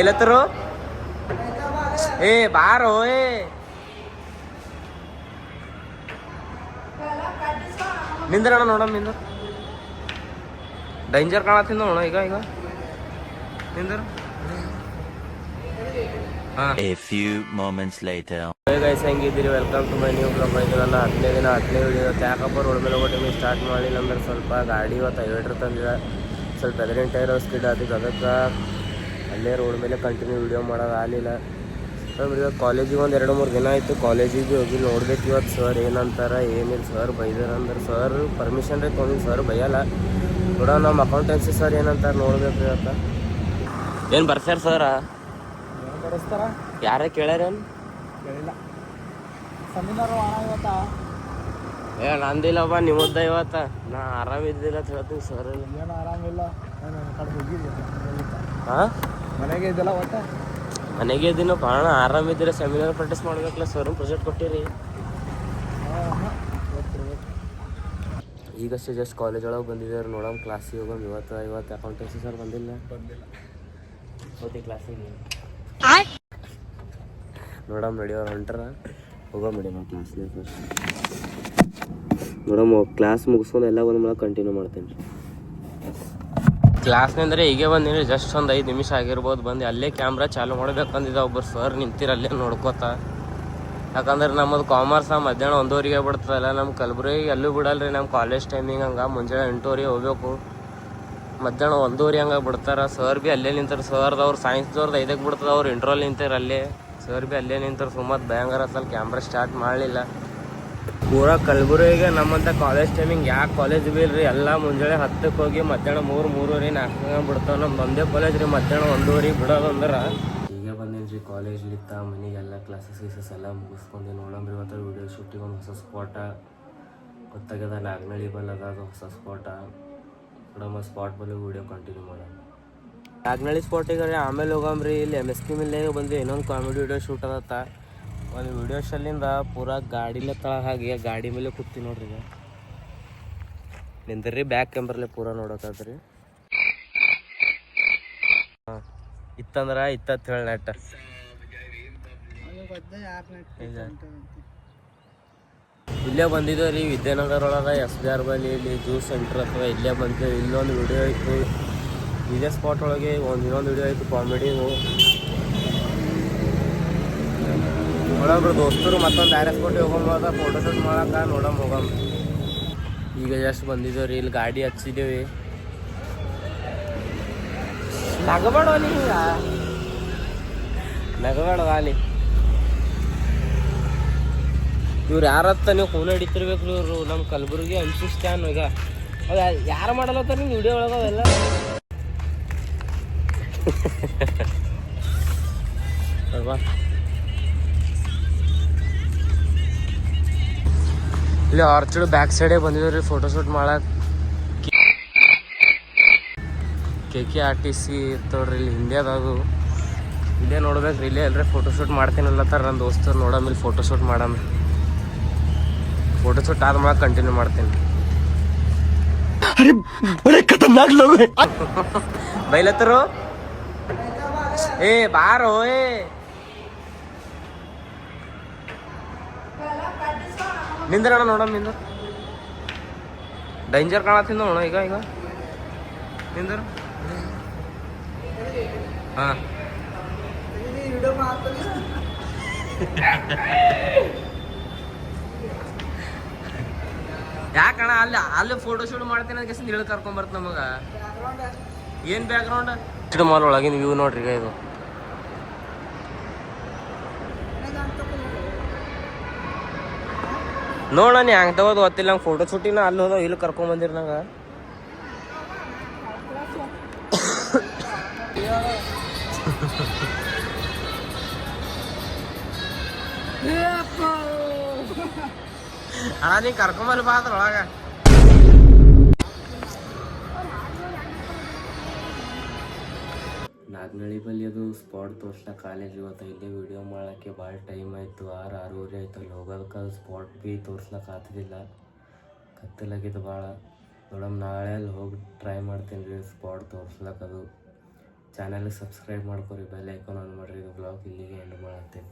ಎಲ್ಲತ್ತರು ಏ ಬಾರೋ ಏ ನಿಂದ್ರಣ ನೋಡಮ್ ನಿಂದ್ರ ಡೇಂಜರ್ ಕಾಣತ್ತಿಂದ ನೋಡ ಈಗ ಈಗ ನಿಂದ್ರ A few moments later. Guys ಹೆಂಗಿದ್ದೀರಿ welcome to my new blog. ಇದೆಲ್ಲ 10ನೇ ದಿನ 10ನೇ ವಿಡಿಯೋ ಯಾಕಪ್ಪ ರೋಡ್ ಮೇಲೆ ಹೋಗಿ ಸ್ಟಾರ್ಟ್ ಮಾಡಿಲ್ಲ ಅಂದ್ರೆ ಸ್ವಲ್ಪ ಗಾಡಿ ಇವತ್ತು ಐವೇಟ್ರ್ ತಂದಿದೆ, ಸ್ವಲ್ಪ ಎದರಿನ ಟೈರ್ ಸ್ಕಿಡ್ ಆದಿತ್ತು, ಅದಕ್ಕೆ ಅಲ್ಲೇ ರೋಡ್ ಮೇಲೆ ಕಂಟಿನ್ಯೂ ವಿಡಿಯೋ ಮಾಡೋದು ಆಗಲಿಲ್ಲ. ಇವತ್ತು ಕಾಲೇಜಿಗೆ ಒಂದು 2-3 ದಿನ ಆಯಿತು, ಕಾಲೇಜಿಗೆ ಹೋಗಿ ನೋಡ್ಬೇಕು ಇವತ್ತು ಸರ್ ಏನಂತಾರೆ ಏನಿಲ್ಲ. ಸರ್ ಬೈದಾರ ಅಂದ್ರೆ ಸರ್ ಪರ್ಮಿಷನ್ ರೀ ತೊಗೊಂಡಿದ್ದು, ಸರ್ ಬೈಯಲ್ಲ ಕೂಡ ನಮ್ಮ ಅಕೌಂಟೆನ್ಸಿ ಸರ್ ಏನಂತಾರೆ ನೋಡ್ಬೇಕು ಇವತ್ತು. ಏನು ಬರ್ಸ್ಯಾರ ಸರ ಬರೆಸ್ತಾರ ಯಾರೇ ಕೇಳ್ಯಾರೇನು ಕೇಳಿಲ್ಲ. ಸೆಮಿನಾರು ಇವತ್ತ ಏ ನಂದಿಲ್ಲಪ್ಪ ನಿಮ್ಮದ್ದ ಇವತ್ತ ನಾ ಆರಾಮಿದ್ದಿಲ್ಲ ಅಂತ ಹೇಳ್ತೀನಿ ಸರ್. ಏನು ಆರಾಮಿಲ್ಲ, ನಾನು ಕಡೆ ಹೋಗಿದ್ದೆ ಹಾಂ ಮನೆಗೆ ಇದ್ದಲ್ಲ ಒಟ್ಟ ಮನೆಗೆ ಇದ್ದೀನೋ ಕಾರಣ ಆರಾಮಿದ್ದೀರ. ಸೆಮಿನಾರ್ ಪ್ರಾಕ್ಟೀಸ್ ಮಾಡ್ಬೇಕಲ್ಲ ಸರ್, ಪ್ರೊಜೆಕ್ಟ್ ಕೊಟ್ಟಿರಿ. ಈಗಷ್ಟೇ ಜಸ್ಟ್ ಕಾಲೇಜ್ ಒಳಗೆ ಬಂದಿದ್ದಾರೆ, ನೋಡೋಣ ಕ್ಲಾಸಿಗೆ ಹೋಗೋಣ. ಇವತ್ತು ಅಕೌಂಟೆನ್ಸಿ ಸರ್ ಬಂದಿಲ್ಲ ಹೋತಿ ಕ್ಲಾಸಿಗೆ ನೋಡಮ್ ನಡಿಯೋರು ಹೊಂಟ್ರ ಹೋಗೋ ಮೇಡಮ್ ಕ್ಲಾಸ್ನೇ ಫಸ್ಟ್ ನೋಡಮ್. ಕ್ಲಾಸ್ ಮುಗಿಸ್ಕೊಂಡು ಎಲ್ಲ ಒಂದು ಮೇಲೆ ಕಂಟಿನ್ಯೂ ಮಾಡ್ತೇನೆ. ಕ್ಲಾಸ್ನಂದ್ರೆ ಹೀಗೆ ಬಂದಿನಿ, ಜಸ್ಟ್ ಒಂದು 5 ನಿಮಿಷ ಆಗಿರ್ಬೋದು ಬಂದು. ಅಲ್ಲೇ ಕ್ಯಾಮ್ರಾ ಚಾಲು ಮಾಡ್ಬೇಕಂದಿದ್ದ ಒಬ್ಬರು ಸರ್ ನಿಂತಿರ ಅಲ್ಲೇ ನೋಡ್ಕೋತ. ಯಾಕಂದ್ರೆ ನಮ್ಮದು ಕಾಮರ್ಸ ಮಧ್ಯಾಹ್ನ 1:00ಗೆ ಬಿಡ್ತದಲ್ಲ, ನಮ್ಮ ಕಲಬುರಗಿ ಎಲ್ಲೂ ಬಿಡಲ್ರಿ. ನಮ್ಮ ಕಾಲೇಜ್ ಟೈಮಿಂಗ್ ಹಂಗೆ ಮುಂಜಾನೆ 8:00ಗೆ ಹೋಗ್ಬೇಕು, ಮಧ್ಯಾಹ್ನ 1:00 ಹಂಗೆ ಬಿಡ್ತಾರೆ. ಸರ್ ಭೀ ಅಲ್ಲೇ ನಿಂತಾರೆ. ಸರ್ದವ್ರು ಸೈನ್ಸ್ದವ್ರದ್ದು 5ಕ್ಕೆ ಬಿಡ್ತದೆ, ಅವ್ರು ಇಂಟ್ರೋಲ್ ನಿಂತಾರೆ ಅಲ್ಲೇ. ಸರ್ ಭೀ ಅಲ್ಲೇ ನಿಂತಾರೆ. ಸುಮ್ಮನೆ ಭಯಂಕರ ಸಲ ಕ್ಯಾಮ್ರಾ ಸ್ಟಾರ್ಟ್ ಮಾಡಲಿಲ್ಲ. ಪೂರಾ ಕಲಬುರಗಿಗೆ ನಮ್ಮಂಥ ಕಾಲೇಜ್ ಟೈಮಿಂಗ್ ಯಾಕೆ ಕಾಲೇಜ್ ಭೀ ಇಲ್ರಿ. ಎಲ್ಲ ಮುಂಜಾನೆ 10ಕ್ಕೆ ಹೋಗಿ ಮಧ್ಯಾಹ್ನ 3-3:30 4 ಬಿಡ್ತಾವೆ. ನಮ್ದು ಒಂದೇ ಕಾಲೇಜ್ ರೀ, ಮಧ್ಯಾಹ್ನ 1:00ಗೆ ಬಿಡೋದು ಅಂದ್ರೆ. ಈಗ ಬಂದೇನು ರೀ ಕಾಲೇಜ್ಲಿತ್ತ ಮನೆಗೆಲ್ಲ ಕ್ಲಾಸಸ್ ಎಲ್ಲ ಮುಗಿಸ್ಕೊಂಡು ನೋಡಂಬ್ರಿ. ಇವತ್ತು ವೀಡಿಯೋ ಶೂಟಿಂಗ್ ಒಂದು ಹೊಸ ಸ್ಪಾಟ ಗೊತ್ತಾಗ್ಯದ, ನಾಗನಳ್ಳಿ ಬಲ್ ಅದ, ಅದು ಹೊಸ ಸ್ಪಾಟ. ನಮ್ಮ ಸ್ಪಾಟ್ ಬಲ್ಲಿ ವೀಡಿಯೋ ಕಂಟಿನ್ಯೂ ಮಾಡೋಣ. ನಾಗನಳ್ಳಿ ಸ್ಪಾಟಿಗೆ ರೀ ಆಮೇಲೆ ಹೋಗಂಬ್ರಿ. ಇಲ್ಲಿ MSK ಮಿಲ್ಲಾಗ ಬಂದು ಇನ್ನೊಂದು ಕಾಮಿಡಿ ವೀಡಿಯೋ ಶೂಟ್ ಅದತ್ತ. ಒಂದು ವೀಡಿಯೋ ಶಲ್ಲಿಂದ ಪೂರಾ ಗಾಡಿಲೇ ತಳ ಹಾಗೆ ಗಾಡಿ ಮೇಲೆ ಕೂತಿ ನೋಡ್ರಿ. ಈಗ ನಿಂದ್ರಿ ಬ್ಯಾಕ್ ಕ್ಯಾಮ್ರಲ್ಲೇ ಪೂರಾ ನೋಡೋಕ್ಕಾದ್ರಿ. ಹಾಂ ಇತ್ತಂದ್ರೆ ಇತ್ತತ್ ಹೇಳಿ ನೆಟ್ಟ ಇಲ್ಲೇ ಬಂದಿದ್ದೇವೆ ರೀ ವಿದ್ಯಾನಗರ ಒಳಗೆ SBR ಬಲ್ಲಿ. ಇಲ್ಲಿ ಜ್ಯೂಸ್ ಸೆಂಟ್ರ್ ಅಥವಾ ಇಲ್ಲೇ ಬಂದಿದ್ದೇವೆ. ಇಲ್ಲೊಂದು ವಿಡಿಯೋ ಇತ್ತು ಇದೇ ಸ್ಪಾಟ್ ಒಳಗೆ, ಇನ್ನೊಂದು ವಿಡಿಯೋ ಇತ್ತು ಕಾಮಿಡಿವು. ನೋಡಬ್ರು ದೋಸ್ತರು ಮತ್ತೊಂದು ಬೇರೆ ಸ್ಪಾಟಿಗೆ ಹೋಗಂಬೋದ ಫೋಟೋಶೂಟ್ ಮಾಡಕ್ಕೆ, ನೋಡಮ್ ಹೋಗಮ್. ಈಗ ಜಸ್ಟ್ ಬಂದಿದ್ದೇವೆ ರೀ, ಇಲ್ಲಿ ಗಾಡಿ ಹಚ್ಚಿದ್ದೇವೆ. ನಗಬೇಡ ನೀಗ, ನಗಬೇಡ ಅಲ್ಲಿ. ಇವ್ರು ಯಾರತ್ತ ನೀವು ಫೋನ್ ಹಿಡಿತಿರ್ಬೇಕು ಇವರು. ನಮ್ಮ ಕಲಬುರ್ಗಿ ಅನ್ಸಿಸ್ಟ್ಯಾನ್ ಈಗ ಅದು ಯಾರು ಮಾಡಲತ್ತ ನಿಮ್ಮ ವಿಡಿಯೋ ಒಳಗೆ ಅವೆಲ್ಲ. ಅಲ್ವಾ ಇಲ್ಲಿ ಆರ್ಚರ್ಡ್ ಬ್ಯಾಕ್ ಸೈಡೇ ಬಂದಿದ್ದೀವಿ ರೀ ಫೋಟೋಶೂಟ್ ಮಾಡಕ್ಕೆ. KKRTC ಇರ್ತವ್ರಿ ಇಲ್ಲಿ ಇಂಡಿಯಾದಾಗು. ಇಲ್ಲೇ ನೋಡ್ಬೇಕು ರೀ, ಇಲ್ಲೇ ಎಲ್ಲರೇ ಫೋಟೋಶೂಟ್ ಮಾಡ್ತೀನಲ್ಲತ್ತಾರ ನನ್ನ ದೋಸ್ತರು. ನೋಡಮ್ ಇಲ್ಲಿ ಫೋಟೋಶೂಟ್ ಮಾಡಮ್. ಫೋಟೋಶೂಟ್ ಆದ್ಮೇಲೆ ಕಂಟಿನ್ಯೂ ಮಾಡ್ತೀನಿ. ಬೈಲತ್ತರು ಏ ಬಾರೋ ಏ ನಿಂದ್ರಣ ನೋಡಮ್ ನಿಂದ್ರ ಡೇಂಜರ್ ಕಾಣತ್ತಿಂದ ನೋಡ ಈಗ ಈಗ ನಿಂದ್ರ. ಹಾಂ ಯಾಕಣ್ಣ ಅಲ್ಲಿ ಫೋಟೋಶೂಟ್ ಮಾಡ್ತೇನೆ ಅದಕ್ಕೆ ಹೇಳಿ ಕರ್ಕೊಂಬರ್ತ ನಮಗೆ. ಏನು ಬ್ಯಾಕ್ಗ್ರೌಂಡ್ ಮಾಲ್ ಒಳಗಿನ ವ್ಯೂ ನೋಡ್ರಿ ಈಗ ಇದು. ನೋಡ ನೀ ಹಂಗೆ ತಗೋದು ಗೊತ್ತಿಲ್ಲ ನಂಗೆ. ಫೋಟೋ ಶೂಟಿನ ಅಲ್ಲಿ ಹೋದ ಇಲ್ಲಿ ಕರ್ಕೊಂಬಂದಿರಿ ನಂಗೆ. ಅಣ್ಣ ನೀ ಕರ್ಕೊಂಬಲ್ಲಿ ಬಾ ಅದ್ರ ಒಳಗೆ. ನಾಗನಳ್ಳಿ ಬಲ್ಲಿ ಅದು ಸ್ಪಾಟ್ ತೋರ್ಸ್ಲಕ್ಕ ಕಾಲೇಜ್ ಇವತ್ತು ಇಲ್ಲೇ ವೀಡಿಯೋ ಮಾಡೋಕ್ಕೆ ಭಾಳ ಟೈಮ್ ಆಯಿತು. 6-6:30 ಆಯ್ತು ಅಲ್ಲಿ ಹೋಗೋದಕ್ಕೆ. ಅದು ಸ್ಪಾಟ್ ಭೀ ತೋರ್ಸ್ಲಕ್ಕೆ ಆಗ್ತಿದ್ದಿಲ್ಲ, ಕತ್ತಲಾಗಿದ್ದು ಭಾಳ. ನೋಡಮ್ ನಾಳೆ ಅಲ್ಲಿ ಹೋಗಿ ಟ್ರೈ ಮಾಡ್ತೀನಿ ರೀ ಸ್ಪಾಟ್ ತೋರ್ಸ್ಲಕ್ಕೆ. ಅದು ಚಾನಲ್ಗೆ ಸಬ್ಸ್ಕ್ರೈಬ್ ಮಾಡ್ಕೊರಿ, ಬೆಲ್ ಐಕಾನ್ ಆನ್ ಮಾಡಿರಿ. ಇದು ಬ್ಲಾಗ್ ಇಲ್ಲಿಗೆ ಎಂಡ್ ಮಾಡತ್ತೇನೆ.